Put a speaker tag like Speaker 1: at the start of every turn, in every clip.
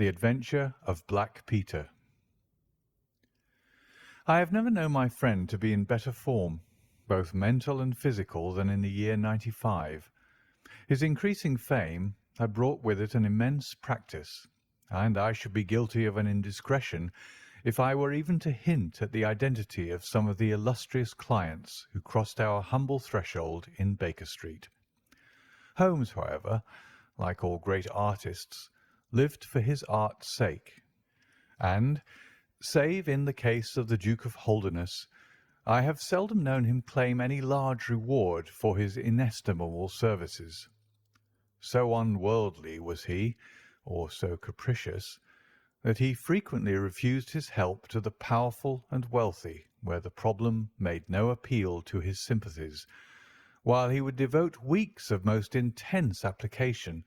Speaker 1: The Adventure of Black Peter. I have never known my friend to be in better form, both mental and physical, than in the year '95. His increasing fame had brought with it an immense practice, and I should be guilty of an indiscretion if I were even to hint at the identity of some of the illustrious clients who crossed our humble threshold in Baker Street. Holmes, however, like all great artists, lived for his art's sake, and, save in the case of the Duke of Holderness, I have seldom known him claim any large reward for his inestimable services. So unworldly was he, or so capricious, that he frequently refused his help to the powerful and wealthy where the problem made no appeal to his sympathies, while he would devote weeks of most intense application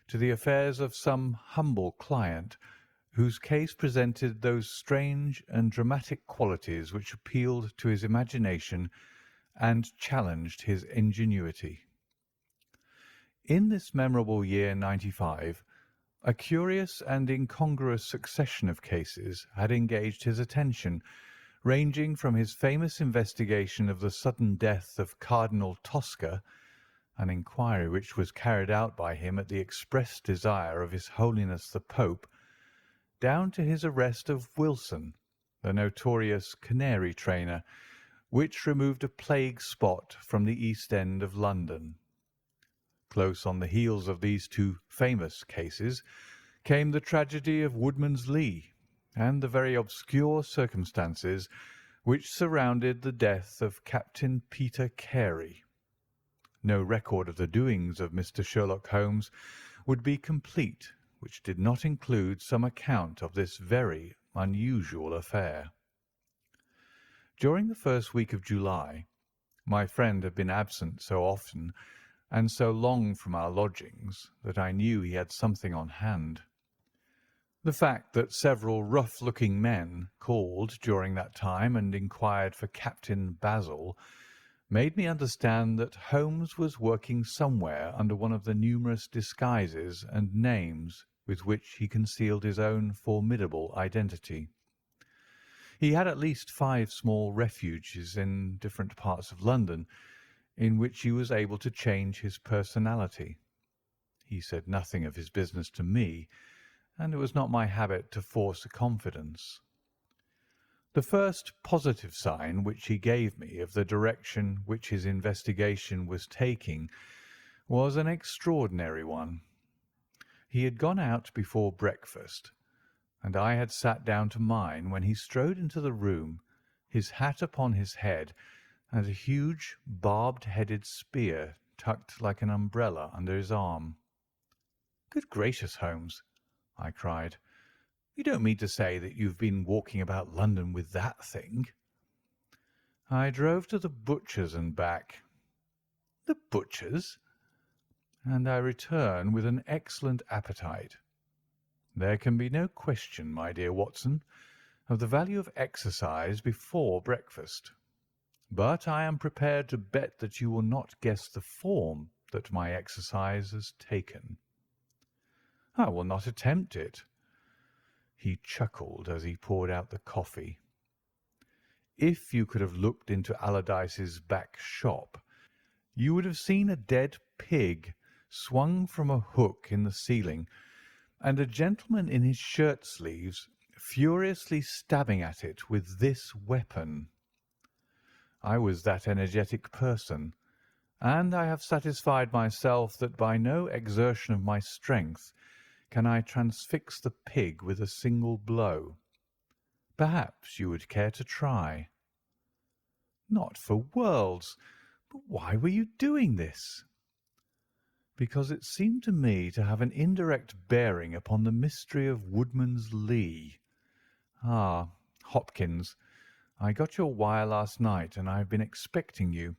Speaker 1: to the affairs of some humble client whose case presented those strange and dramatic qualities which appealed to his imagination and challenged his ingenuity. In this memorable year '95, a curious and incongruous succession of cases had engaged his attention, ranging from his famous investigation of the sudden death of Cardinal Tosca, an inquiry which was carried out by him at the express desire of His Holiness the Pope, down to his arrest of Wilson, the notorious canary trainer, which removed a plague spot from the East End of London. Close on the heels of these two famous cases came the tragedy of Woodman's Lee and the very obscure circumstances which surrounded the death of Captain Peter Carey. No record of the doings of Mr. Sherlock Holmes would be complete which did not include some account of this very unusual affair. During the first week of July, my friend had been absent so often and so long from our lodgings that I knew he had something on hand. The fact that several rough-looking men called during that time and inquired for Captain Basil made me understand that Holmes was working somewhere under one of the numerous disguises and names with which he concealed his own formidable identity. He had at least 5 small refuges in different parts of London, in which he was able to change his personality. He said nothing of his business to me, and it was not my habit to force a confidence. The first positive sign which he gave me of the direction which his investigation was taking was an extraordinary one. He had gone out before breakfast, and I had sat down to mine when he strode into the room, his hat upon his head, and a huge barbed-headed spear tucked like an umbrella under his arm. "Good gracious, Holmes!" I cried. "You don't mean to say that you've been walking about London with that thing?" "I drove to the butcher's and back." "The butcher's?" "And I return with an excellent appetite. There can be no question, my dear Watson, of the value of exercise before breakfast. But I am prepared to bet that you will not guess the form that my exercise has taken." "I will not attempt it." He chuckled as he poured out the coffee. "If you could have looked into Allardyce's back shop, you would have seen a dead pig swung from a hook in the ceiling, and a gentleman in his shirt sleeves furiously stabbing at it with this weapon. I was that energetic person, and I have satisfied myself that by no exertion of my strength can I transfix the pig with a single blow. Perhaps you would care to try." "Not for worlds. But why were you doing this?" "Because it seemed to me to have an indirect bearing upon the mystery of Woodman's Lee. Ah, Hopkins, I got your wire last night, and I have been expecting you.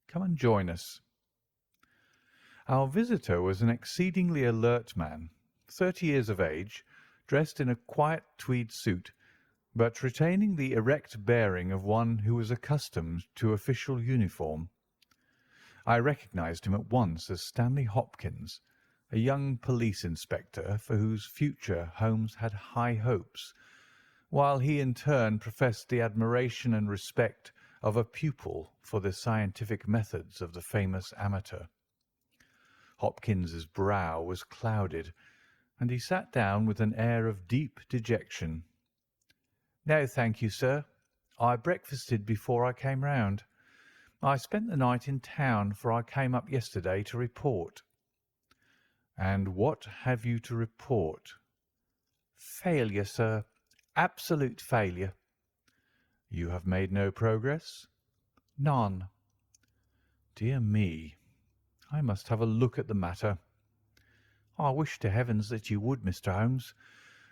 Speaker 1: Come and join us." Our visitor was an exceedingly alert man, 30 years of age, dressed in a quiet tweed suit, but retaining the erect bearing of one who was accustomed to official uniform. I recognized him at once as Stanley Hopkins, a young police inspector for whose future Holmes had high hopes, while he in turn professed the admiration and respect of a pupil for the scientific methods of the famous amateur. Hopkins's brow was clouded, and he sat down with an air of deep dejection. "No, thank you, sir. I breakfasted before I came round. I spent the night in town, for I came up yesterday to report." "And what have you to report?" "Failure, sir. Absolute failure." "You have made no progress?" "None." "Dear me, I must have a look at the matter." "I wish to heavens that you would, Mr. Holmes.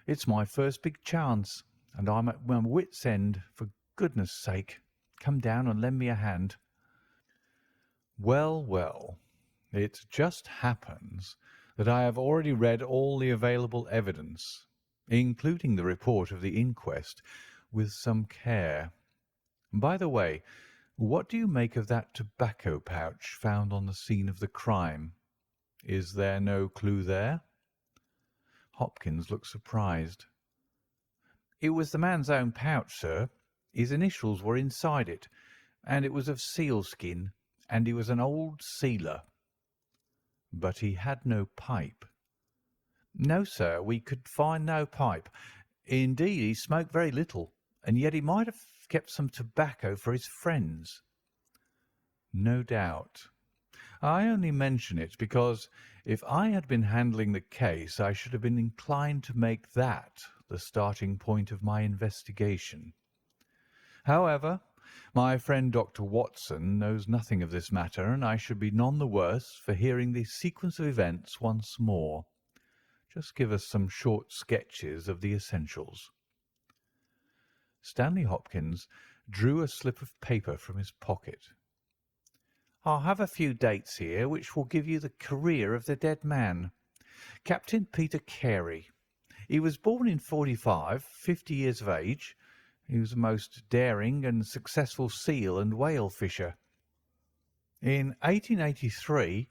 Speaker 1: It's my first big chance, and I'm at my wit's end. For goodness' sake, come down and lend me a hand." "Well, well, it just happens that I have already read all the available evidence, including the report of the inquest, with some care. By the way, what do you make of that tobacco pouch found on the scene of the crime? Is there no clue there?" Hopkins looked surprised. "It was the man's own pouch, sir. His initials were inside it, and it was of sealskin, and he was an old sealer." "But he had no pipe?" "No, sir, we could find no pipe. Indeed, he smoked very little, and yet he might have kept some tobacco for his friends." "No doubt. I only mention it because if I had been handling the case I should have been inclined to make that the starting point of my investigation. However, my friend Dr. Watson knows nothing of this matter, and I should be none the worse for hearing the sequence of events once more. Just give us some short sketches of the essentials." Stanley Hopkins drew a slip of paper from his pocket. "I have a few dates here which will give you the career of the dead man. Captain Peter Carey. He was born in '45, 50 years of age. He was a most daring and successful seal and whale fisher. In 1883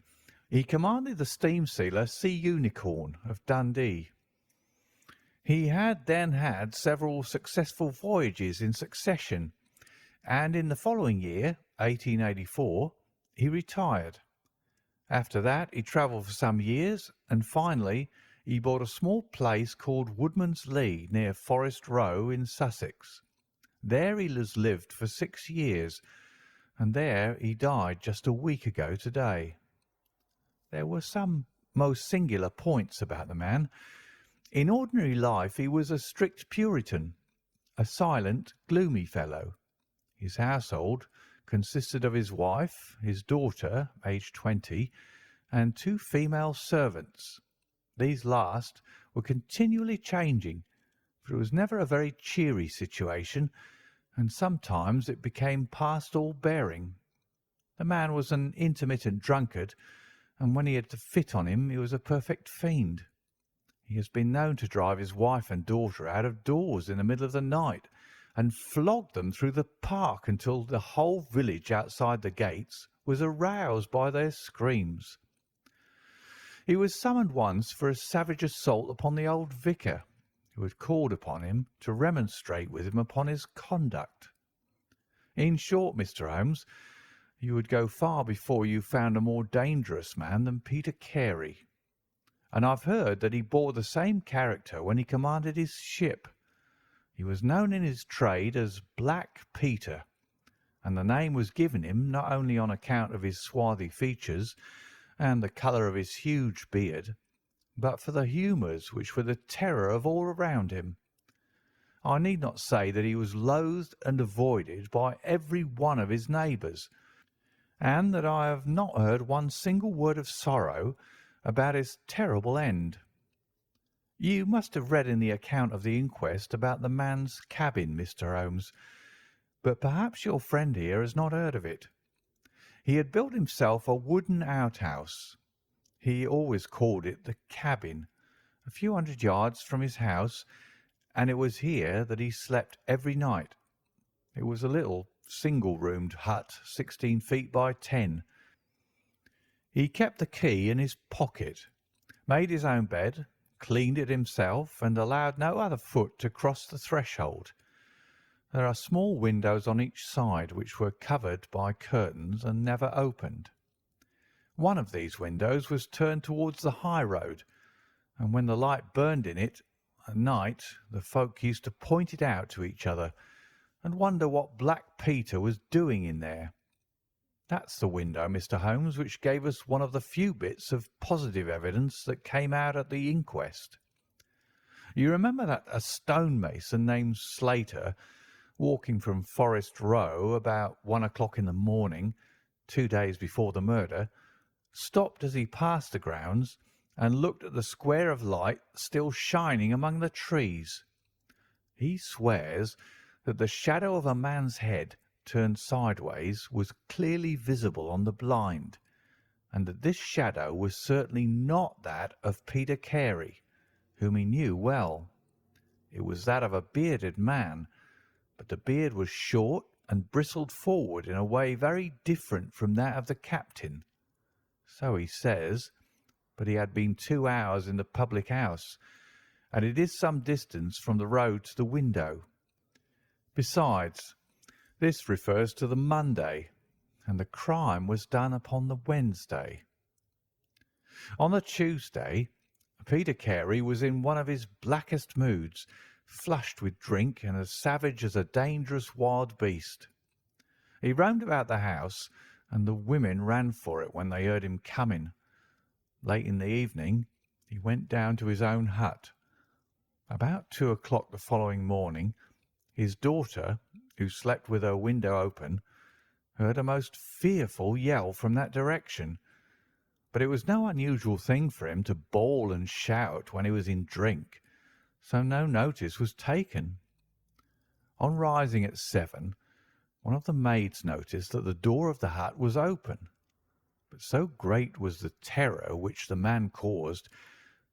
Speaker 1: he commanded the steam sealer Sea Unicorn of Dundee. He had then had several successful voyages in succession, and in the following year, 1884, he retired. After that he travelled for some years, and finally he bought a small place called Woodman's Lee near Forest Row in Sussex. There he has lived for 6 years, and there he died just a week ago today. There were some most singular points about the man. In ordinary life he was a strict Puritan, a silent, gloomy fellow. His household consisted of his wife, his daughter, aged 20, and 2 female servants. These last were continually changing, for it was never a very cheery situation, and sometimes it became past all bearing. The man was an intermittent drunkard, and when he had the fit on him he was a perfect fiend. He has been known to drive his wife and daughter out of doors in the middle of the night and flog them through the park until the whole village outside the gates was aroused by their screams. He was summoned once for a savage assault upon the old vicar, who had called upon him to remonstrate with him upon his conduct. In short, Mr. Holmes, you would go far before you found a more dangerous man than Peter Carey. And I've heard that he bore the same character when he commanded his ship. He was known in his trade as Black Peter, and the name was given him not only on account of his swarthy features and the colour of his huge beard, but for the humours which were the terror of all around him. I need not say that he was loathed and avoided by every one of his neighbours, and that I have not heard one single word of sorrow about his terrible end. You must have read in the account of the inquest about the man's cabin, Mr. Holmes, but perhaps your friend here has not heard of it. He had built himself a wooden outhouse. He always called it the cabin, a few hundred yards from his house, and it was here that he slept every night. It was a little single-roomed hut, 16 feet by 10. He kept the key in his pocket, made his own bed, cleaned it himself, and allowed no other foot to cross the threshold. There are small windows on each side which were covered by curtains and never opened. One of these windows was turned towards the high road, and when the light burned in it at night, the folk used to point it out to each other and wonder what Black Peter was doing in there. That's the window, Mr. Holmes, which gave us one of the few bits of positive evidence that came out at the inquest. You remember that a stonemason named Slater, walking from Forest Row about 1 o'clock in the morning, 2 days before the murder, stopped as he passed the grounds and looked at the square of light still shining among the trees. He swears that the shadow of a man's head turned sideways was clearly visible on the blind, and that this shadow was certainly not that of Peter Carey, whom he knew well. It was that of a bearded man, but the beard was short and bristled forward in a way very different from that of the captain. So he says, but he had been 2 hours in the public house, and it is some distance from the road to the window. Besides, this refers to the Monday, and the crime was done upon the Wednesday. On the Tuesday, Peter Carey was in one of his blackest moods, flushed with drink and as savage as a dangerous wild beast. He roamed about the house, and the women ran for it when they heard him coming. Late in the evening, he went down to his own hut. About 2 o'clock the following morning, his daughter, who slept with her window open, heard a most fearful yell from that direction, but it was no unusual thing for him to bawl and shout when he was in drink, so no notice was taken. On rising at 7, one of the maids noticed that the door of the hut was open, but so great was the terror which the man caused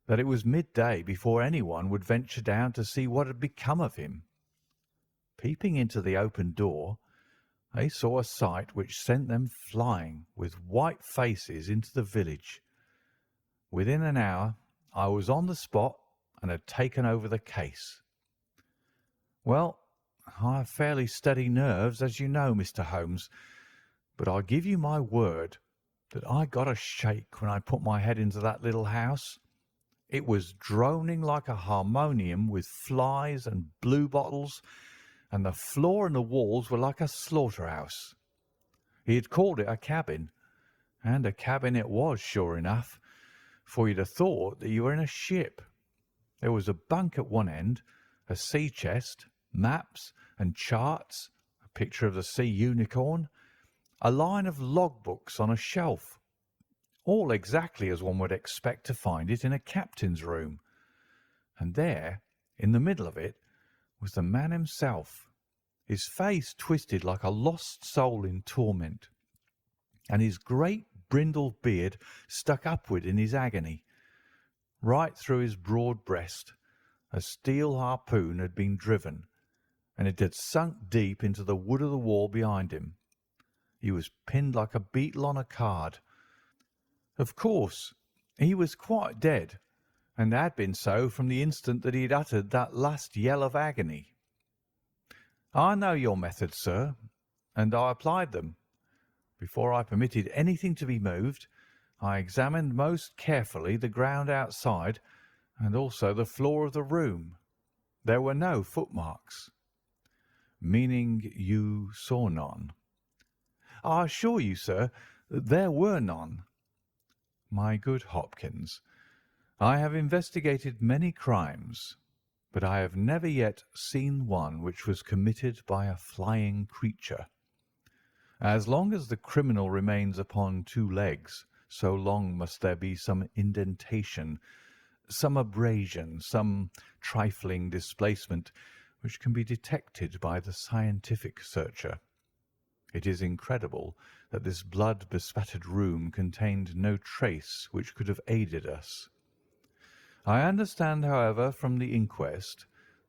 Speaker 1: that it was midday before anyone would venture down to see what had become of him. Peeping into the open door, they saw a sight which sent them flying with white faces into the village. Within an hour I was on the spot and had taken over the case. Well, I have fairly steady nerves, as you know, Mr. Holmes, but I give you my word that I got a shake when I put my head into that little house. It was droning like a harmonium with flies and bluebottles, and the floor and the walls were like a slaughterhouse. He had called it a cabin, and a cabin it was, sure enough, for you'd have thought that you were in a ship. There was a bunk at one end, a sea chest, maps and charts, a picture of the sea unicorn, a line of logbooks on a shelf, all exactly as one would expect to find it in a captain's room. And there, in the middle of it, was the man himself, his face twisted like a lost soul in torment, and his great brindled beard stuck upward in his agony. Right through his broad breast a steel harpoon had been driven, and it had sunk deep into the wood of the wall behind him. He was pinned like a beetle on a card. Of course, he was quite dead, and had been so from the instant that he had uttered that last yell of agony. I know your methods, sir, and I applied them. Before I permitted anything to be moved, I examined most carefully the ground outside and also the floor of the room. There were no footmarks. Meaning you saw none? I assure you, sir, that there were none. My good Hopkins, I have investigated many crimes, but I have never yet seen one which was committed by a flying creature. As long as the criminal remains upon 2 legs, so long must there be some indentation, some abrasion, some trifling displacement which can be detected by the scientific searcher. It is incredible that this blood-bespattered room contained no trace which could have aided us. I understand, however, from the inquest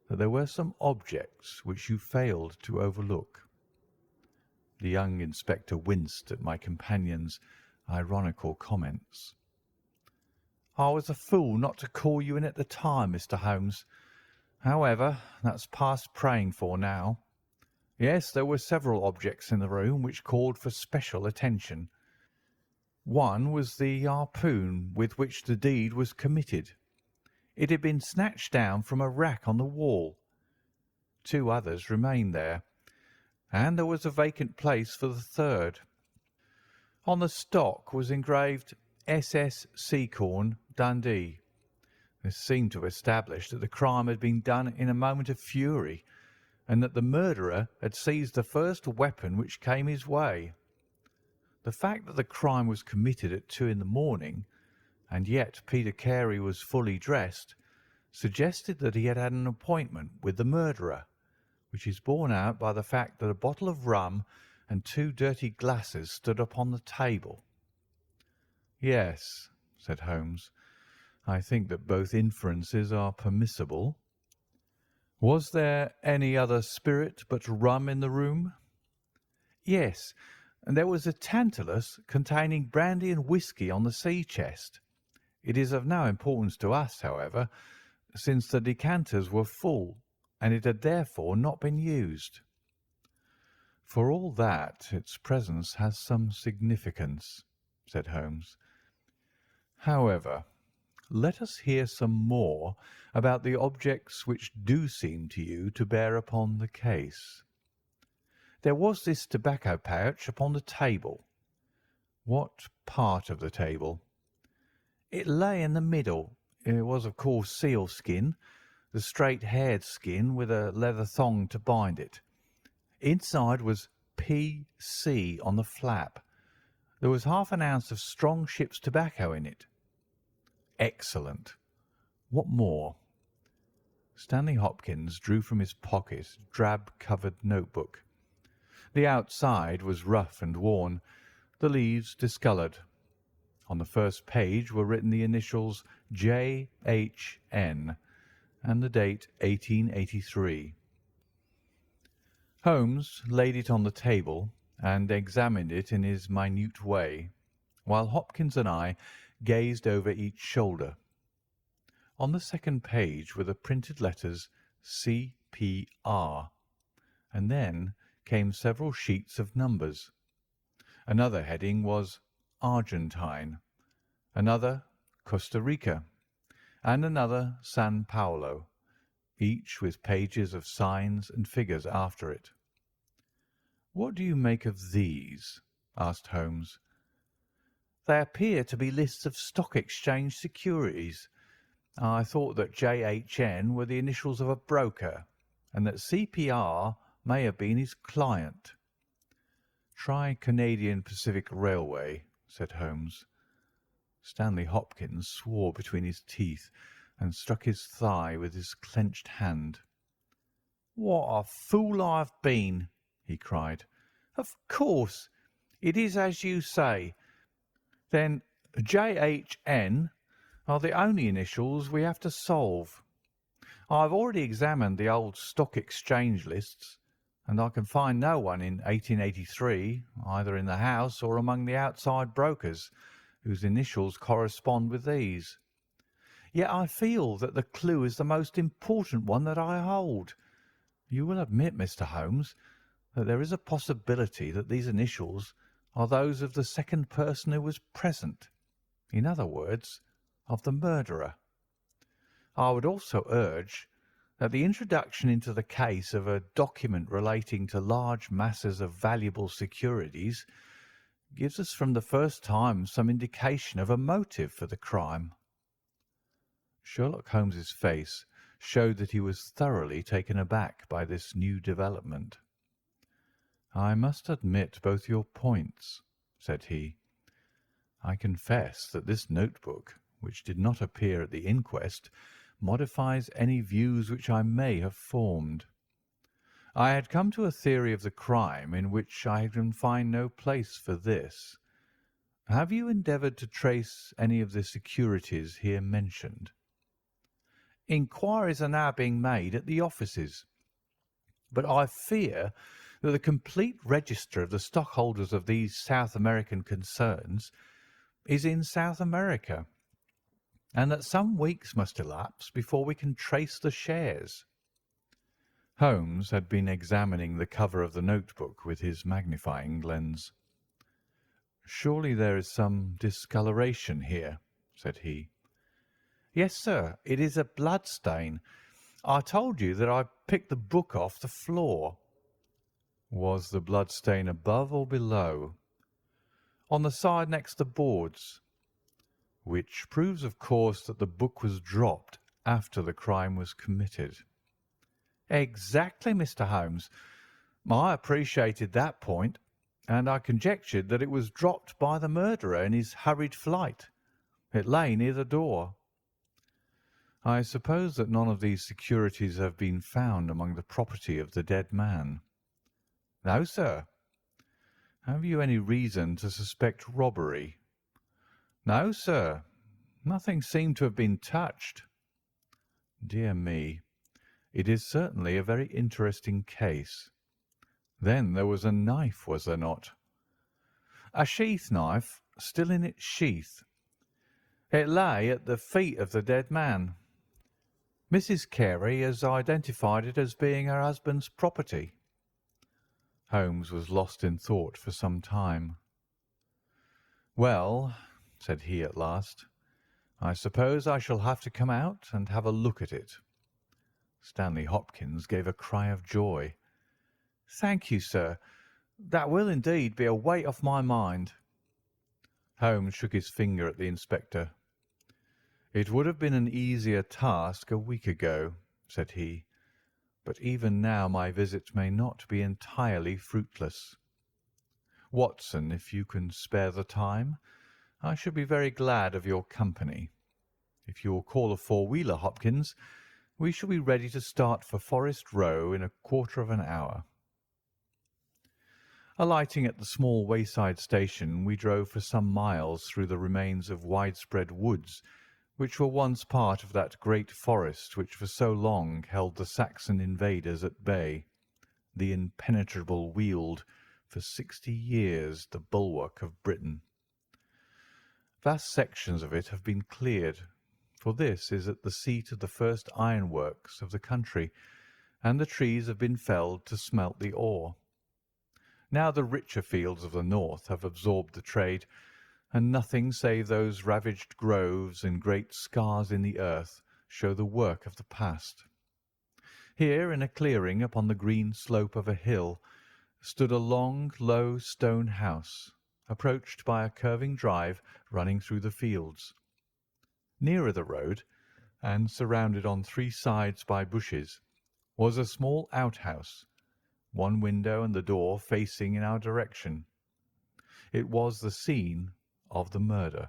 Speaker 1: that there were some objects which you failed to overlook. The young inspector winced at my companion's ironical comments. I was a fool not to call you in at the time, Mr. Holmes. However, that's past praying for now. Yes, there were several objects in the room which called for special attention. One was the harpoon with which the deed was committed. It had been snatched down from a rack on the wall. Two others remained there, and there was a vacant place for the third. On the stock was engraved SS Seacorn, Dundee. This seemed to establish that the crime had been done in a moment of fury, and that the murderer had seized the first weapon which came his way. The fact that the crime was committed at 2 in the morning, and yet Peter Carey was fully dressed, suggested that he had had an appointment with the murderer, which is borne out by the fact that a bottle of rum and 2 dirty glasses stood upon the table. Yes, said Holmes, I think that both inferences are permissible. Was there any other spirit but rum in the room? Yes, and there was a tantalus containing brandy and whisky on the sea chest. It is of no importance to us, however, since the decanters were full, and it had therefore not been used. For all that, its presence has some significance, said Holmes. However, let us hear some more about the objects which do seem to you to bear upon the case. There was this tobacco pouch upon the table. What part of the table? It lay in the middle. It was, of course, sealskin, the straight-haired skin with a leather thong to bind it. Inside was P.C. on the flap. There was half an ounce of strong ship's tobacco in it. Excellent. What more? Stanley Hopkins drew from his pocket a drab-covered notebook. The outside was rough and worn, the leaves discoloured. On the first page were written the initials J.H.N. and the date 1883. Holmes laid it on the table and examined it in his minute way, while Hopkins and I gazed over each shoulder. On the second page were the printed letters C.P.R., and then came several sheets of numbers. Another heading was Argentine, another Costa Rica, and another San Paulo, each with pages of signs and figures after it. "What do you make of these?" asked Holmes. "They appear to be lists of stock exchange securities. I thought that J.H.N. were the initials of a broker, and that C.P.R. may have been his client." "Try Canadian Pacific Railway," said Holmes. Stanley Hopkins swore between his teeth and struck his thigh with his clenched hand. "What a fool I've been!" he cried. "Of course, it is as you say. Then J.H.N. are the only initials we have to solve. I have already examined the old Stock Exchange lists, and I can find no one in 1883, either in the house or among the outside brokers, whose initials correspond with these. Yet I feel that the clue is the most important one that I hold. You will admit, Mr. Holmes, that there is a possibility that these initials are those of the second person who was present, in other words, of the murderer. I would also urge that the introduction into the case of a document relating to large masses of valuable securities gives us from the first time some indication of a motive for the crime." Sherlock Holmes's face showed that he was thoroughly taken aback by this new development. "I must admit both your points," said he. "I confess that this notebook, which did not appear at the inquest, modifies any views which I may have formed. I had come to a theory of the crime in which I can find no place for this. Have you endeavoured to trace any of the securities here mentioned?" "Inquiries are now being made at the offices, but I fear that the complete register of the stockholders of these South American concerns is in South America. and that some weeks must elapse before we can trace the shares." Holmes had been examining the cover of the notebook with his magnifying lens. "Surely there is some discoloration here," said he. "Yes, sir, it is a blood stain. I told you that I picked the book off the floor." "Was the blood stain above or below?" "On the side next the boards." "Which proves, of course, that the book was dropped after the crime was committed." "Exactly, Mr. Holmes. I appreciated that point, and I conjectured that it was dropped by the murderer in his hurried flight. It lay near the door." "I suppose that none of these securities have been found among the property of the dead man?" "No, sir." "Have you any reason to suspect robbery?" "No, sir. Nothing seemed to have been touched." "Dear me. It is certainly a very interesting case. Then there was a knife, was there not?" "A sheath knife, still in its sheath. It lay at the feet of the dead man. Mrs. Carey has identified it as being her husband's property." Holmes was lost in thought for some time. "Well," said he at last, "I suppose I shall have to come out and have a look at it." Stanley Hopkins gave a cry of joy. "Thank you, sir. That will indeed be a weight off my mind." Holmes shook his finger at the inspector. "It would have been an easier task a week ago," said he, "but even now my visit may not be entirely fruitless. Watson, if you can spare the time, I should be very glad of your company. If you will call a four-wheeler, Hopkins, we shall be ready to start for Forest Row in a quarter of an hour." Alighting at the small wayside station, we drove for some miles through the remains of widespread woods which were once part of that great forest which for so long held the Saxon invaders at bay, the impenetrable Weald, for 60 years the bulwark of Britain. Vast sections of it have been cleared, for this is at the seat of the first ironworks of the country, and the trees have been felled to smelt the ore. Now the richer fields of the north have absorbed the trade, and nothing save those ravaged groves and great scars in the earth show the work of the past. Here, in a clearing upon the green slope of a hill, stood a long, low stone house, approached by a curving drive running through the fields. Nearer the road, and surrounded on three sides by bushes, was a small outhouse, one window and the door facing in our direction. It was the scene of the murder.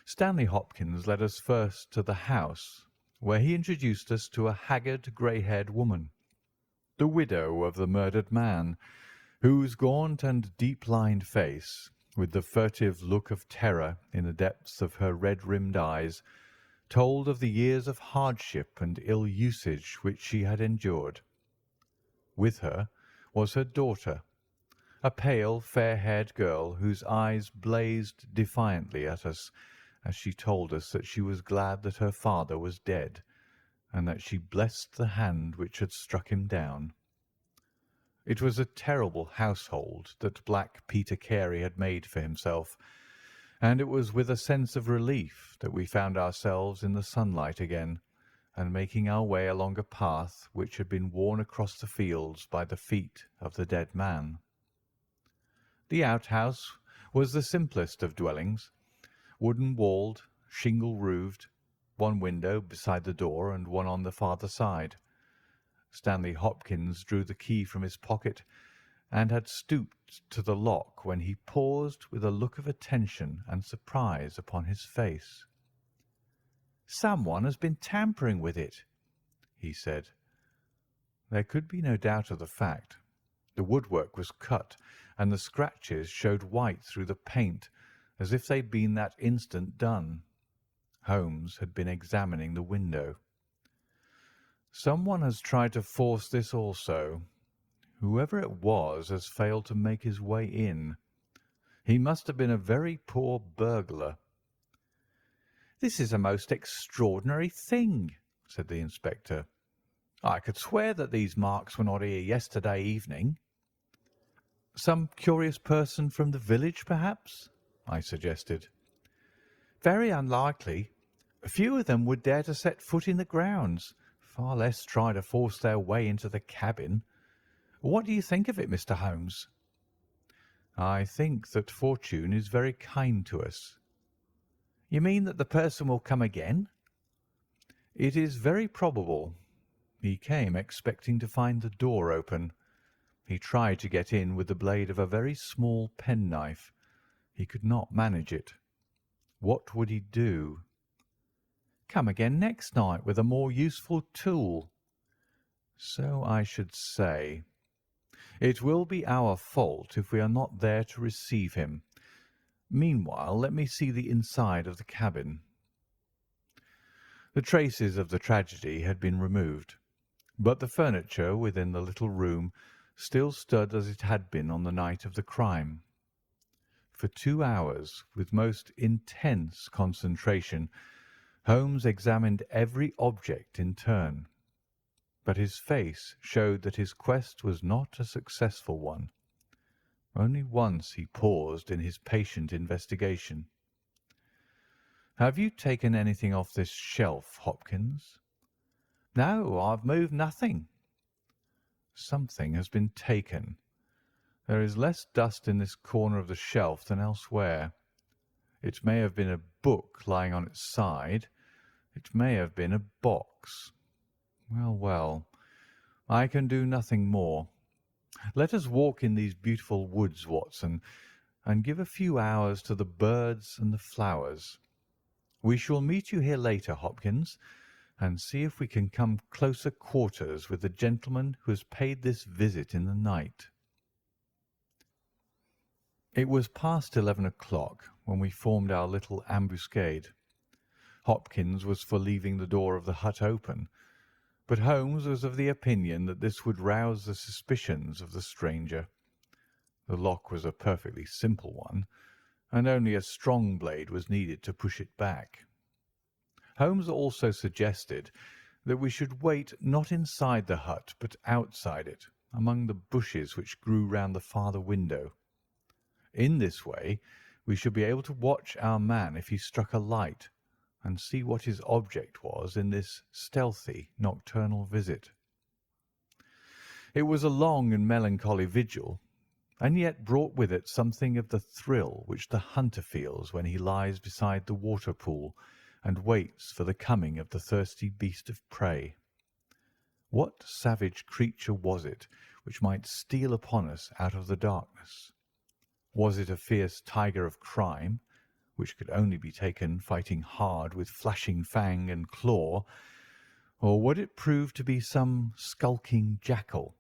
Speaker 1: Stanley Hopkins led us first to the house, where he introduced us to a haggard, grey-haired woman, the widow of the murdered man, whose gaunt and deep-lined face, with the furtive look of terror in the depths of her red-rimmed eyes, told of the years of hardship and ill usage which she had endured. With her was her daughter, a pale, fair-haired girl whose eyes blazed defiantly at us as she told us that she was glad that her father was dead, and that she blessed the hand which had struck him down. It was a terrible household that Black Peter Carey had made for himself, and it was with a sense of relief that we found ourselves in the sunlight again, and making our way along a path which had been worn across the fields by the feet of the dead man. The outhouse was the simplest of dwellings, wooden-walled, shingle-roofed, one window beside the door and one on the farther side. Stanley Hopkins drew the key from his pocket and had stooped to the lock when he paused with a look of attention and surprise upon his face. "Someone has been tampering with it," he said. There could be no doubt of the fact. The woodwork was cut, and the scratches showed white through the paint, as if they'd been that instant done. Holmes had been examining the window. "Someone has tried to force this also. Whoever it was has failed to make his way in. He must have been a very poor burglar. "This is a most extraordinary thing," said the inspector. "I could swear that these marks were not here yesterday evening." "Some curious person from the village, perhaps?" I suggested. "Very unlikely. Few of them would dare to set foot in the grounds, far less try to force their way into the cabin. What do you think of it, Mr. Holmes?" "I think that fortune is very kind to us." "You mean that the person will come again?" "It is very probable. He came expecting to find the door open. He tried to get in with the blade of a very small penknife. He could not manage it. What would he do?" "Come again next night with a more useful tool." "So I should say. It will be our fault if we are not there to receive him. Meanwhile, let me see the inside of the cabin." The traces of the tragedy had been removed, but the furniture within the little room still stood as it had been on the night of the crime. For 2 hours, with most intense concentration, Holmes examined every object in turn, but his face showed that his quest was not a successful one. Only once he paused in his patient investigation. "Have you taken anything off this shelf, Hopkins?" "No, I've moved nothing." "Something has been taken. There is less dust in this corner of the shelf than elsewhere. It may have been a book lying on its side. It may have been a box. Well, well, I can do nothing more. Let us walk in these beautiful woods, Watson, and give a few hours to the birds and the flowers. We shall meet you here later, Hopkins, and see if we can come closer quarters with the gentleman who has paid this visit in the night." It was past 11 o'clock when we formed our little ambuscade. Hopkins was for leaving the door of the hut open, but Holmes was of the opinion that this would rouse the suspicions of the stranger. The lock was a perfectly simple one, and only a strong blade was needed to push it back. Holmes also suggested that we should wait not inside the hut but outside it, among the bushes which grew round the farther window. In this way we should be able to watch our man if he struck a light, and see what his object was in this stealthy nocturnal visit. It was a long and melancholy vigil, and yet brought with it something of the thrill which the hunter feels when he lies beside the water pool and waits for the coming of the thirsty beast of prey. What savage creature was it which might steal upon us out of the darkness? Was it a fierce tiger of crime, which could only be taken fighting hard with flashing fang and claw, or would it prove to be some skulking jackal,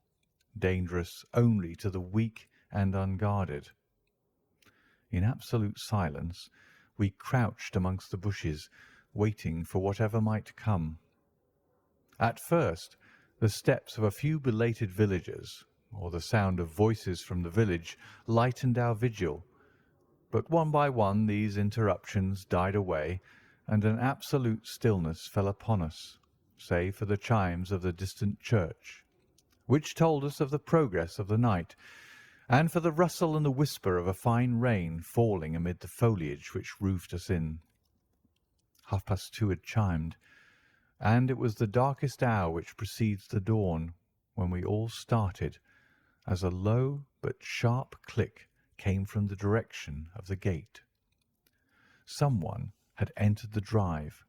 Speaker 1: dangerous only to the weak and unguarded? In absolute silence we crouched amongst the bushes, waiting for whatever might come. At first the steps of a few belated villagers, or the sound of voices from the village, lightened our vigil, but one by one these interruptions died away, and an absolute stillness fell upon us, save for the chimes of the distant church, which told us of the progress of the night, and for the rustle and the whisper of a fine rain falling amid the foliage which roofed us in. 2:30 had chimed, and it was the darkest hour which precedes the dawn when we all started, as a low but sharp click came from the direction of the gate. Someone had entered the drive.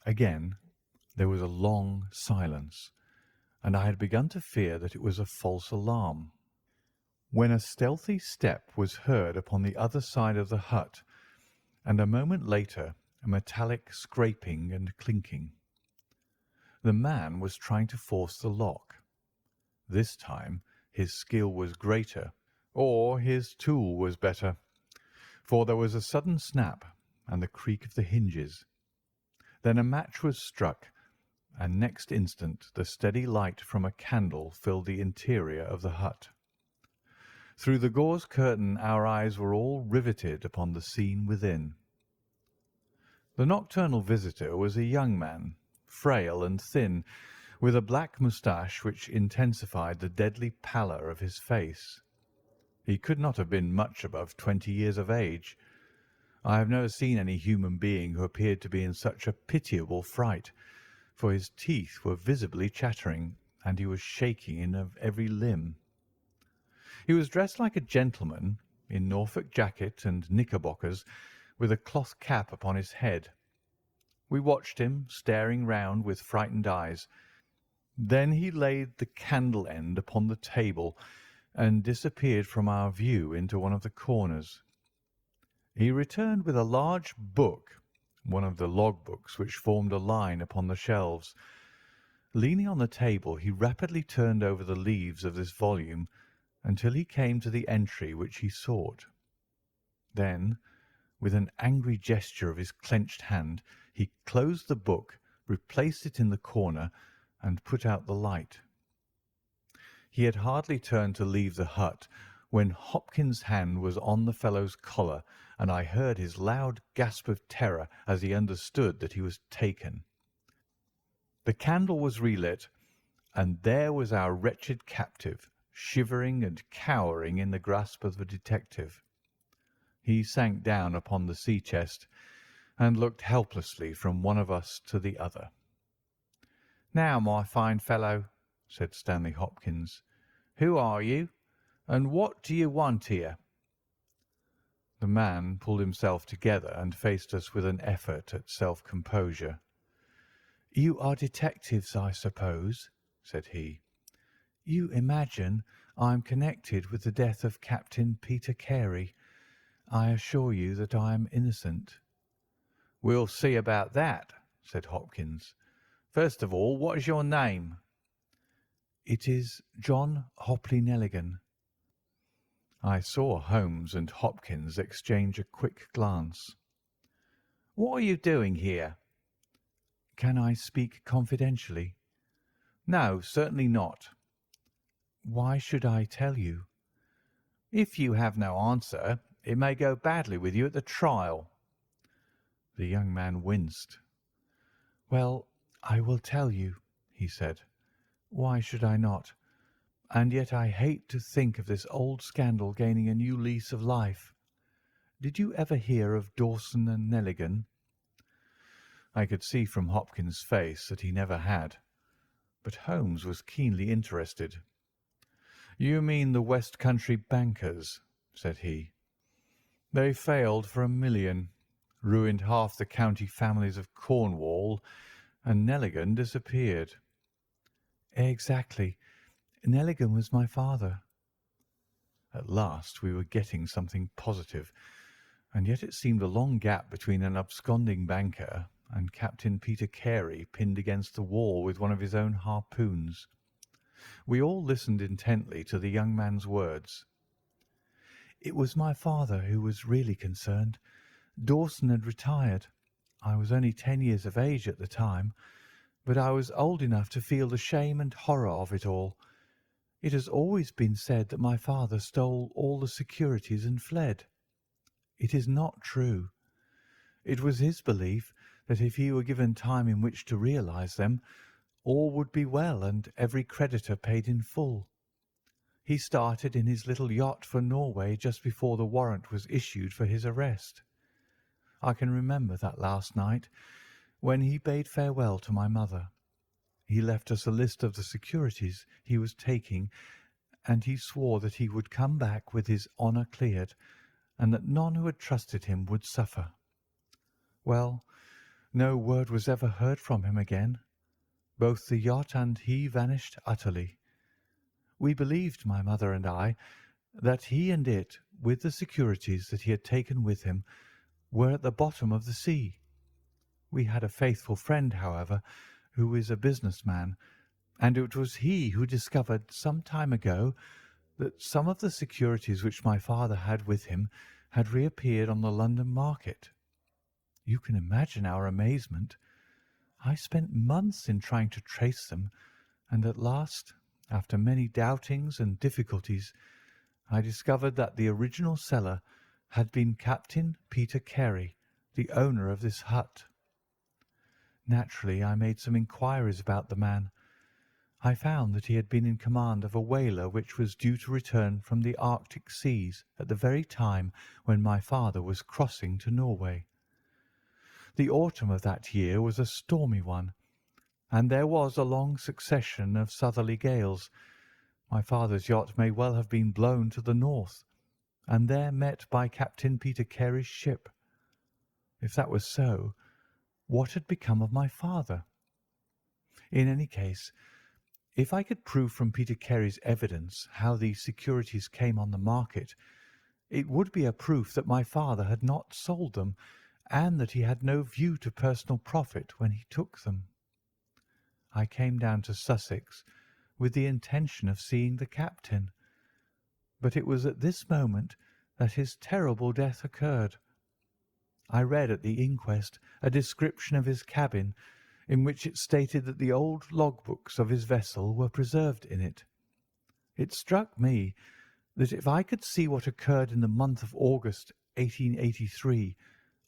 Speaker 1: Again there was a long silence, and I had begun to fear that it was a false alarm, when a stealthy step was heard upon the other side of the hut, and a moment later a metallic scraping and clinking. The man was trying to force the lock. This time his skill was greater, or his tool was better, for there was a sudden snap and the creak of the hinges. Then a match was struck, and next instant the steady light from a candle filled the interior of the hut. Through the gauze curtain our eyes were all riveted upon the scene within. The nocturnal visitor was a young man, frail and thin, with a black moustache which intensified the deadly pallor of his face. He could not have been much above 20 years of age. I have never seen any human being who appeared to be in such a pitiable fright, for his teeth were visibly chattering, and he was shaking in every limb. He was dressed like a gentleman, in Norfolk jacket and knickerbockers, with a cloth cap upon his head. We watched him, staring round with frightened eyes. Then he laid the candle end upon the table and disappeared from our view into one of the corners. He returned with a large book, one of the log books which formed a line upon the shelves. Leaning on the table, he rapidly turned over the leaves of this volume until he came to the entry which he sought. Then, with an angry gesture of his clenched hand, he closed the book, replaced it in the corner, and put out the light. He had hardly turned to leave the hut when Hopkins's hand was on the fellow's collar, and I heard his loud gasp of terror as he understood that he was taken. The candle was relit, and there was our wretched captive, shivering and cowering in the grasp of the detective. He sank down upon the sea-chest and looked helplessly from one of us to the other. "Now, my fine fellow," said Stanley Hopkins, "who are you, and what do you want here?" The man pulled himself together and faced us with an effort at self-composure. "You are detectives, I suppose," said he. "You imagine I am connected with the death of Captain Peter Carey. I assure you that I am innocent." "We'll see about that," said Hopkins. "First of all, what is your name?" "It is John Hopley Nelligan." I saw Holmes and Hopkins exchange a quick glance. "What are you doing here?" "Can I speak confidentially?" "No, certainly not." "Why should I tell you?" "If you have no answer, it may go badly with you at the trial." The young man winced. "Well, I will tell you," he said. "Why should I not? And yet I hate to think of this old scandal gaining a new lease of life. Did you ever hear of Dawson and Nelligan?" I could see from Hopkins' face that he never had, but Holmes was keenly interested. "You mean the West Country bankers," said he. "They failed for £1 million, ruined half the county families of Cornwall, and Nelligan disappeared." "Exactly. Nelligan was my father." At last we were getting something positive, and yet it seemed a long gap between an absconding banker and Captain Peter Carey pinned against the wall with one of his own harpoons. We all listened intently to the young man's words. "It was my father who was really concerned. Dawson had retired. I was only 10 years of age at the time, but I was old enough to feel the shame and horror of it all. It has always been said that my father stole all the securities and fled. It is not true. It was his belief that if he were given time in which to realize them, all would be well and every creditor paid in full. He started in his little yacht for Norway just before the warrant was issued for his arrest. I can remember that last night when he bade farewell to my mother. He left us a list of the securities he was taking, and he swore that he would come back with his honour cleared, and that none who had trusted him would suffer. Well, no word was ever heard from him again. Both the yacht and he vanished utterly. We believed, my mother and I, that he and it, with the securities that he had taken with him, were at the bottom of the sea. We had a faithful friend, however, who is a businessman, and it was he who discovered some time ago that some of the securities which my father had with him had reappeared on the London market. You can imagine our amazement. I spent months in trying to trace them, and at last, after many doubtings and difficulties, I discovered that the original seller had been Captain Peter Carey, the owner of this hut. Naturally, I made some inquiries about the man. I found that he had been in command of a whaler which was due to return from the Arctic seas at the very time when my father was crossing to Norway. The autumn of that year was a stormy one, and there was a long succession of southerly gales. My father's yacht may well have been blown to the north, and there met by Captain Peter Carey's ship. If that was so, what had become of my father? In any case, if I could prove from Peter Carey's evidence how these securities came on the market, it would be a proof that my father had not sold them, and that he had no view to personal profit when he took them. I came down to Sussex with the intention of seeing the captain, but it was at this moment that his terrible death occurred. I read at the inquest a description of his cabin, in which it stated that the old logbooks of his vessel were preserved in it. It struck me that if I could see what occurred in the month of August 1883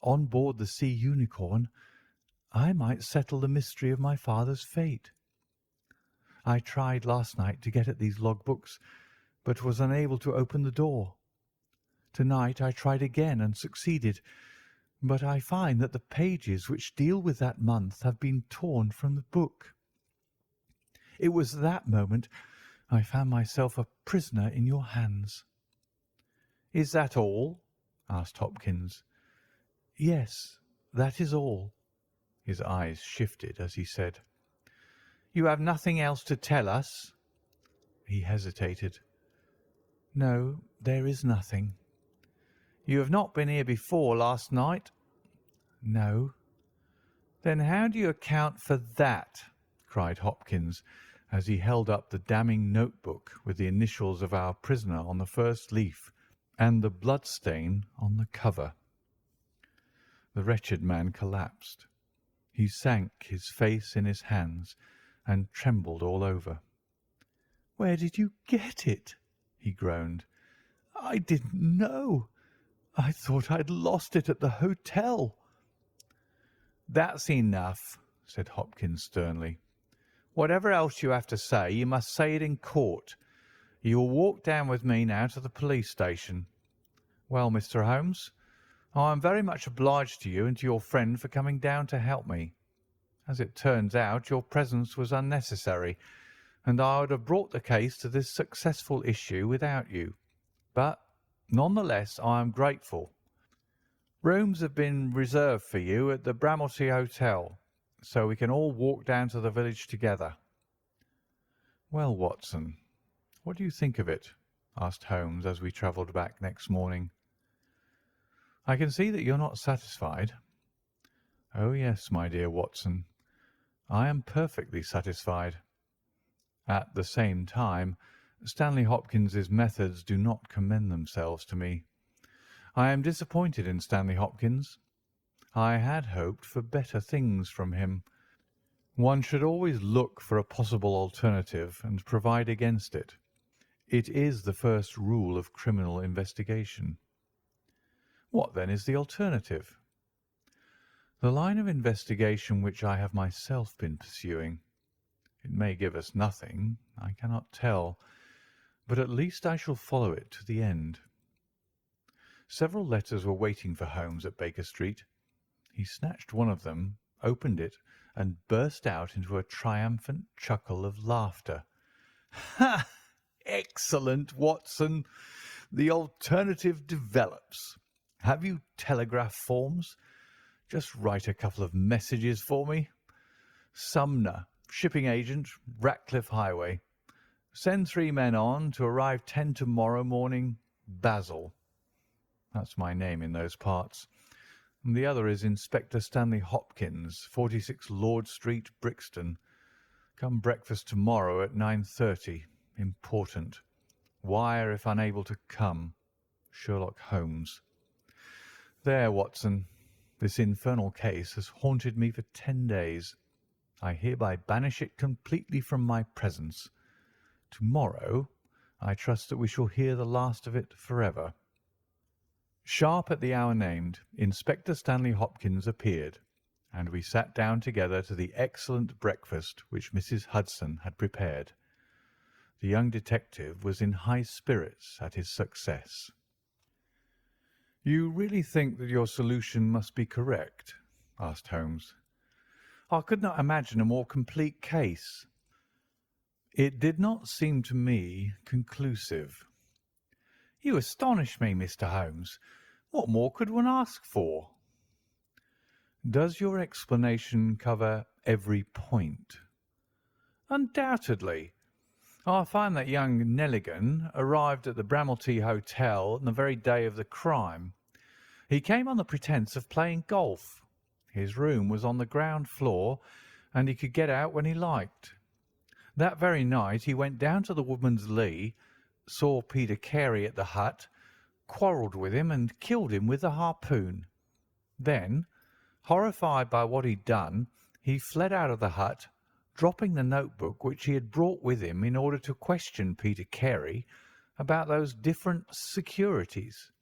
Speaker 1: on board the Sea Unicorn, I might settle the mystery of my father's fate. I tried last night to get at these logbooks, but was unable to open the door. Tonight I tried again and succeeded, but I find that the pages which deal with that month have been torn from the book. It was that moment I found myself a prisoner in your hands." "Is that all?" asked Hopkins. "Yes, that is all." His eyes shifted as he said, "You have nothing else to tell us?" He hesitated. "No, there is nothing." "You have not been here before last night?" "No." "Then how do you account for that?" cried Hopkins, as he held up the damning notebook with the initials of our prisoner on the first leaf and the blood stain on the cover. The wretched man collapsed. He sank his face in his hands and trembled all over. "Where did you get it?" he groaned. "I didn't know. I thought I'd lost it at the hotel." "That's enough," said Hopkins sternly. "Whatever else you have to say, you must say it in court. You will walk down with me now to the police station. Well, Mr. Holmes, I am very much obliged to you and to your friend for coming down to help me. As it turns out, your presence was unnecessary, and I would have brought the case to this successful issue without you. But, none the less, I am grateful. Rooms have been reserved for you at the Bramley Hotel, so we can all walk down to the village together." "Well, Watson, what do you think of it?" asked Holmes as we travelled back next morning. "I can see that you're not satisfied." "Oh, yes, my dear Watson, I am perfectly satisfied. At the same time, Stanley Hopkins's methods do not commend themselves to me. I am disappointed in Stanley Hopkins. I had hoped for better things from him. One should always look for a possible alternative and provide against it. It is the first rule of criminal investigation." "What, then, is the alternative?" "The line of investigation which I have myself been pursuing. It may give us nothing, I cannot tell, but at least I shall follow it to the end." Several letters were waiting for Holmes at Baker Street. He snatched one of them, opened it, and burst out into a triumphant chuckle of laughter. "Ha! Excellent, Watson! The alternative develops. Have you telegraph forms? Just write a couple of messages for me. Sumner, shipping agent, Ratcliffe Highway. Send 3 men on to arrive 10 tomorrow morning, Basil. That's my name in those parts. And the other is Inspector Stanley Hopkins, 46 Lord Street, Brixton. Come breakfast tomorrow at 9:30. Important. Wire if unable to come. Sherlock Holmes. There, Watson. This infernal case has haunted me for 10 days. I hereby banish it completely from my presence. Tomorrow, I trust that we shall hear the last of it forever." Sharp at the hour named, Inspector Stanley Hopkins appeared, and we sat down together to the excellent breakfast which Mrs. Hudson had prepared. The young detective was in high spirits at his success. "You really think that your solution must be correct?" asked Holmes. "I could not imagine a more complete case." "It did not seem to me conclusive." "You astonish me, Mr. Holmes. What more could one ask for?" "Does your explanation cover every point?" "Undoubtedly. I find that young Nelligan arrived at the Bramley Hotel on the very day of the crime. He came on the pretence of playing golf. His room was on the ground floor, and he could get out when he liked. That very night he went down to the Woodman's Lee, saw Peter Carey at the hut, quarrelled with him and killed him with the harpoon. Then, horrified by what he'd done, he fled out of the hut, dropping the notebook which he had brought with him in order to question Peter Carey about those different securities.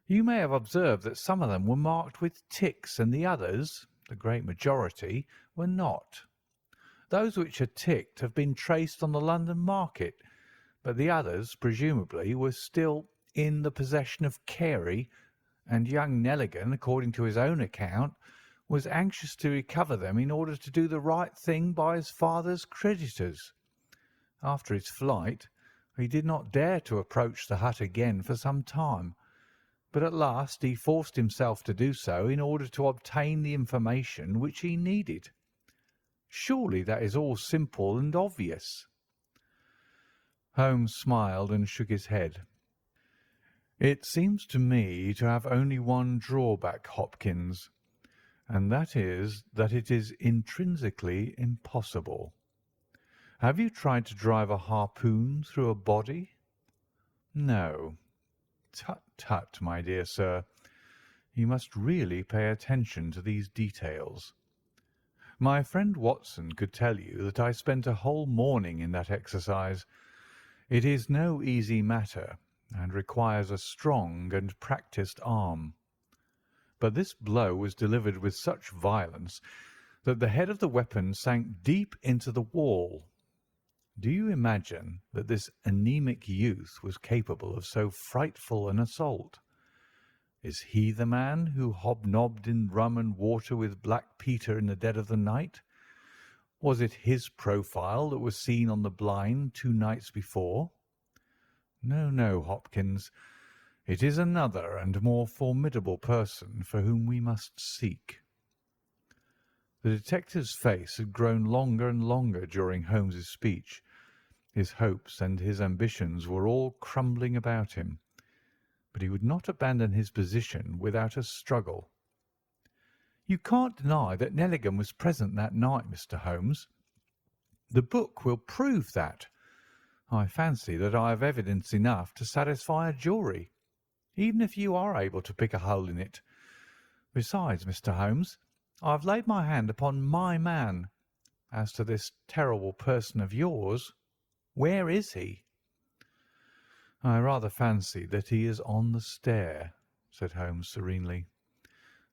Speaker 1: You may have observed that some of them were marked with ticks and the others, the great majority, were not. Those which are ticked have been traced on the London market, but the others, presumably, were still in the possession of Carey, and young Nelligan, according to his own account, was anxious to recover them in order to do the right thing by his father's creditors. After his flight, he did not dare to approach the hut again for some time, but at last he forced himself to do so in order to obtain the information which he needed. Surely that is all simple and obvious." Holmes smiled and shook his head. "It seems to me to have only one drawback, Hopkins, and that is that it is intrinsically impossible. Have you tried to drive a harpoon through a body?" "No." "Tut, tut, my dear sir. You must really pay attention to these details. My friend Watson could tell you that I spent a whole morning in that exercise. It is no easy matter, and requires a strong and practised arm. But this blow was delivered with such violence that the head of the weapon sank deep into the wall. Do you imagine that this anemic youth was capable of so frightful an assault? Is he the man who hobnobbed in rum and water with Black Peter in the dead of the night? Was it his profile that was seen on the blind 2 nights before? No, no, Hopkins. It is another and more formidable person for whom we must seek." The detective's face had grown longer and longer during Holmes's speech. His hopes and his ambitions were all crumbling about him, but he would not abandon his position without a struggle. "You can't deny that Nelligan was present that night, Mr. Holmes. The book will prove that. I fancy that I have evidence enough to satisfy a jury, even if you are able to pick a hole in it. Besides, Mr. Holmes, I have laid my hand upon my man. As to this terrible person of yours, where is he?" "I rather fancy that he is on the stair," said Holmes serenely.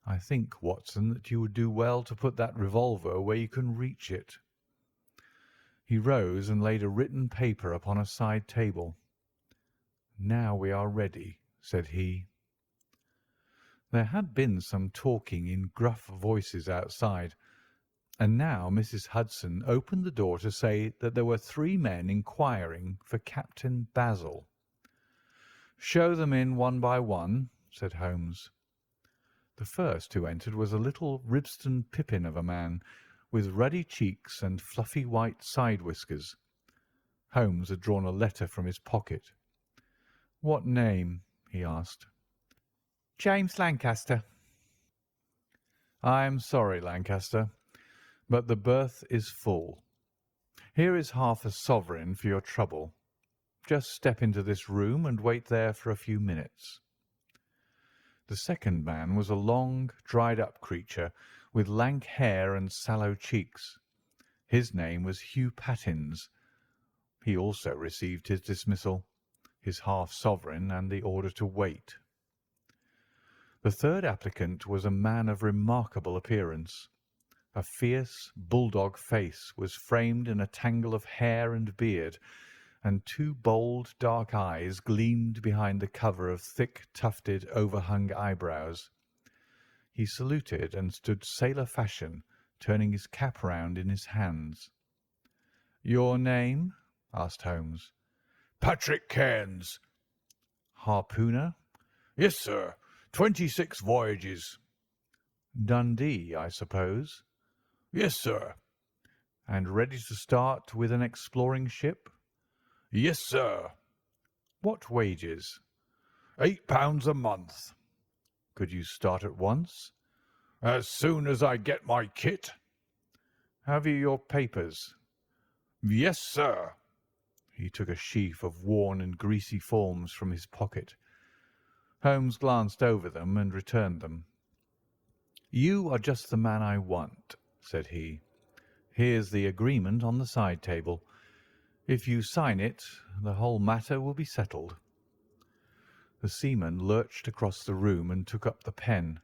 Speaker 1: "I think, Watson, that you would do well to put that revolver where you can reach it." He rose and laid a written paper upon a side table. "Now we are ready," said he. There had been some talking in gruff voices outside, and now Mrs. Hudson opened the door to say that there were 3 men inquiring for Captain Basil. "Show them in one by one," said Holmes. The first who entered was a little Ribston pippin of a man, with ruddy cheeks and fluffy white side whiskers. Holmes had drawn a letter from his pocket. "What name?" he asked. "James Lancaster." "I am sorry, Lancaster, but the berth is full. Here is half a sovereign for your trouble. Just step into this room and wait there for a few minutes." The second man was a long, dried-up creature with lank hair and sallow cheeks. His name was Hugh Pattins. He also received his dismissal, his half-sovereign, and the order to wait. The third applicant was a man of remarkable appearance. A fierce bulldog face was framed in a tangle of hair and beard, and two bold dark eyes gleamed behind the cover of thick tufted overhung eyebrows. He saluted and stood sailor fashion, turning his cap round in his hands. "Your name?" asked Holmes.
Speaker 2: Patrick Cairns.
Speaker 1: "Harpooner?"
Speaker 2: Yes, sir. 26 voyages.
Speaker 1: "Dundee, I suppose?"
Speaker 2: Yes, sir.
Speaker 1: "And ready to start with an exploring ship?"
Speaker 2: Yes, sir.
Speaker 1: "What wages?"
Speaker 2: £8 a month.
Speaker 1: "Could you start at once?"
Speaker 2: As soon as I get my kit.
Speaker 1: "Have you your papers?"
Speaker 2: Yes, sir.
Speaker 1: He took a sheaf of worn and greasy forms from his pocket. Holmes glanced over them and returned them. "You are just the man I want," said he. "Here's the agreement on the side table. If you sign it, the whole matter will be settled." The seaman lurched across the room and took up the pen.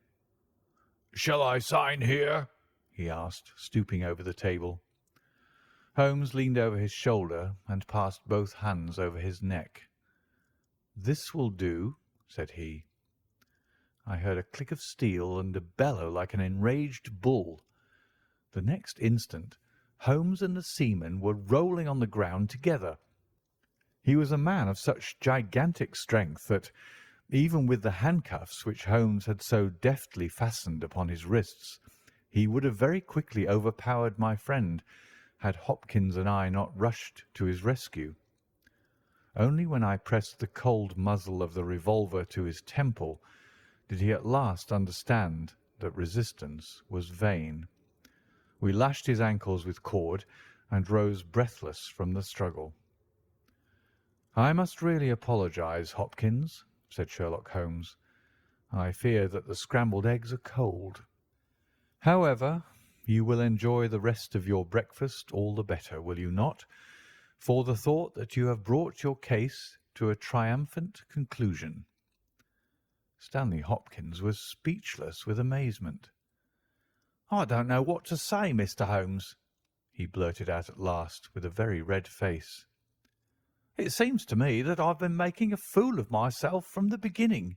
Speaker 2: Shall I sign here?
Speaker 1: He asked, stooping over the table. Holmes leaned over his shoulder and passed both hands over his neck. "This will do," said he. I heard a click of steel and a bellow like an enraged bull. The next instant Holmes and the seaman were rolling on the ground together. He was a man of such gigantic strength that, even with the handcuffs which Holmes had so deftly fastened upon his wrists, he would have very quickly overpowered my friend, had Hopkins and I not rushed to his rescue. Only when I pressed the cold muzzle of the revolver to his temple did he at last understand that resistance was vain. We lashed his ankles with cord and rose breathless from the struggle. "I must really apologize, Hopkins," said Sherlock Holmes. "I fear that the scrambled eggs are cold. However, you will enjoy the rest of your breakfast all the better, will you not, for the thought that you have brought your case to a triumphant conclusion?" Stanley Hopkins was speechless with amazement. "I don't know what to say, Mr. Holmes," he blurted out at last, with a very red face. "It seems to me that I've been making a fool of myself from the beginning.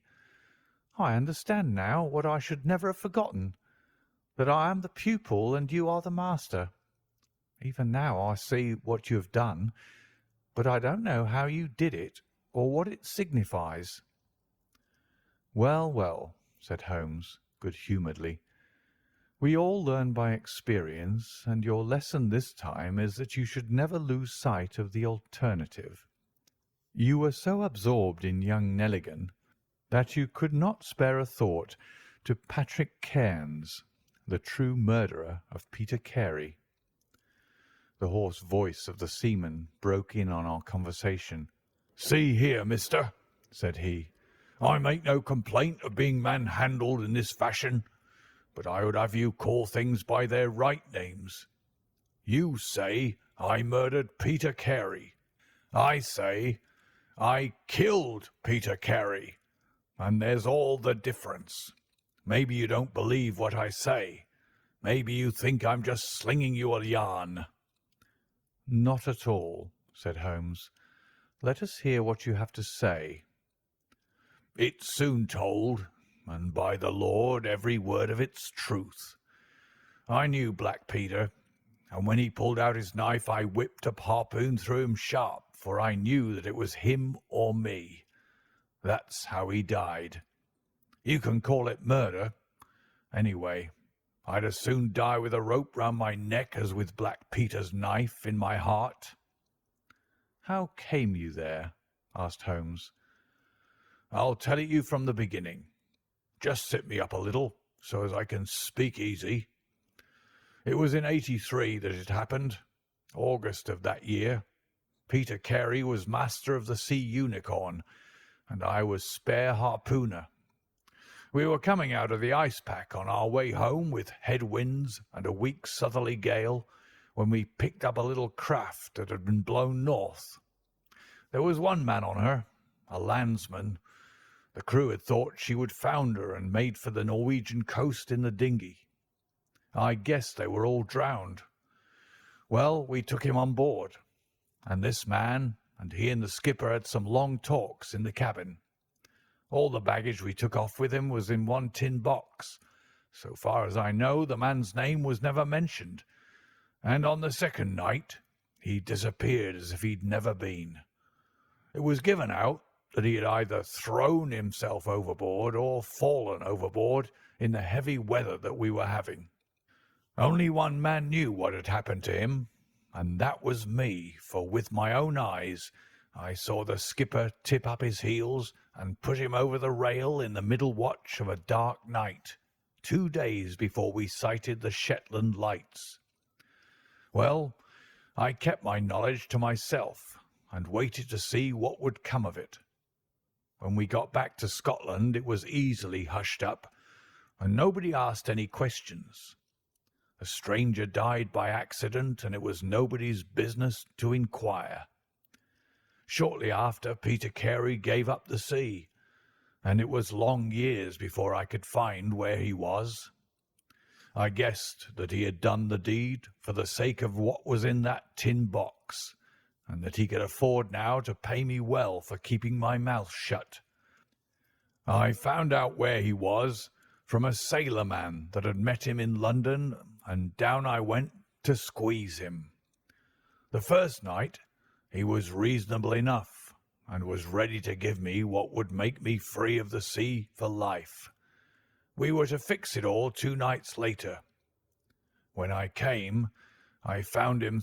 Speaker 1: I understand now what I should never have forgotten, that I am the pupil and you are the master. Even now I see what you have done, but I don't know how you did it or what it signifies." "Well, well," said Holmes, good-humouredly. "We all learn by experience, and your lesson this time is that you should never lose sight of the alternative. You were so absorbed in young Nelligan that you could not spare a thought to Patrick Cairns, the true murderer of Peter Carey." The hoarse voice of the seaman broke in on our conversation.
Speaker 2: "See here, mister," said he, "I make no complaint of being manhandled in this fashion, but I would have you call things by their right names. You say I murdered Peter Carey. I say I killed Peter Carey, and there's all the difference. Maybe you don't believe what I say. Maybe you think I'm just slinging you a yarn."
Speaker 1: "Not at all," said Holmes. "Let us hear what you have to say."
Speaker 2: "It's soon told, and by the Lord every word of it's truth. I knew Black Peter, and when he pulled out his knife I whipped a harpoon through him sharp, for I knew that it was him or me. That's how he died. You can call it murder. Anyway, I'd as soon die with a rope round my neck as with Black Peter's knife in my heart."
Speaker 1: "How came you there?" asked Holmes.
Speaker 2: "I'll tell it you from the beginning. Just sit me up a little, so as I can speak easy. It was in '83 that it happened, August of that year. Peter Carey was master of the Sea Unicorn, and I was spare harpooner. We were coming out of the ice pack on our way home with head winds and a weak southerly gale, when we picked up a little craft that had been blown north. There was one man on her, a landsman. The crew had thought she would founder and made for the Norwegian coast in the dinghy. I guessed they were all drowned. Well, we took him on board, and this man and he and the skipper had some long talks in the cabin. All the baggage we took off with him was in one tin box. So far as I know, the man's name was never mentioned, and on the second night he disappeared as if he'd never been. It was given out that he had either thrown himself overboard or fallen overboard in the heavy weather that we were having. Only one man knew what had happened to him, and that was me, for with my own eyes I saw the skipper tip up his heels and put him over the rail in the middle watch of a dark night, 2 days before we sighted the Shetland lights. Well, I kept my knowledge to myself and waited to see what would come of it. When we got back to Scotland it was easily hushed up, and nobody asked any questions. A stranger died by accident, and it was nobody's business to inquire. Shortly after, Peter Carey gave up the sea, and it was long years before I could find where he was. I guessed that he had done the deed for the sake of what was in that tin box, and that he could afford now to pay me well for keeping my mouth shut. I found out where he was from a sailor-man that had met him in London, and down I went to squeeze him. The first night he was reasonable enough, and was ready to give me what would make me free of the sea for life. We were to fix it all 2 nights later. When I came, I found him